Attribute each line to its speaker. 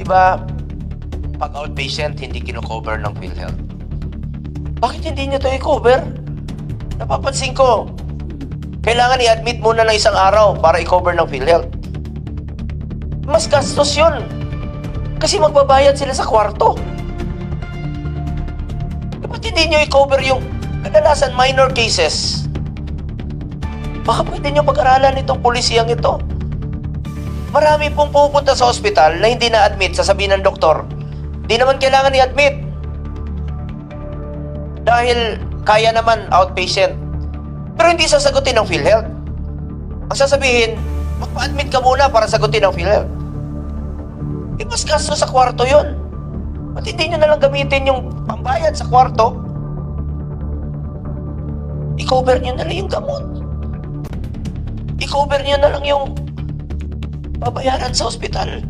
Speaker 1: Di ba, pag outpatient, hindi kino-cover ng PhilHealth. Bakit hindi nyo ito i-cover? Napapansin ko, kailangan i-admit muna ng isang araw para i-cover ng PhilHealth. Mas gastos yun. Kasi magbabayad sila sa kwarto. Ba't hindi nyo i-cover yung kadalasan minor cases? Baka pwede nyo pag-aralan itong pulisiyang ito. Marami pong pupunta sa ospital na hindi na-admit, sasabihin ng doktor, di naman kailangan i-admit. Dahil kaya naman outpatient. Pero hindi sasagutin ng PhilHealth. Ang sasabihin, magpa-admit ka muna para sagutin ng PhilHealth. Mas gasto sa kwarto yun. Ba't hindi nyo nalang gamitin yung pambayad sa kwarto? I-cover nyo na lang yung gamot. I-cover nyo na lang yung babayaran sa ospital.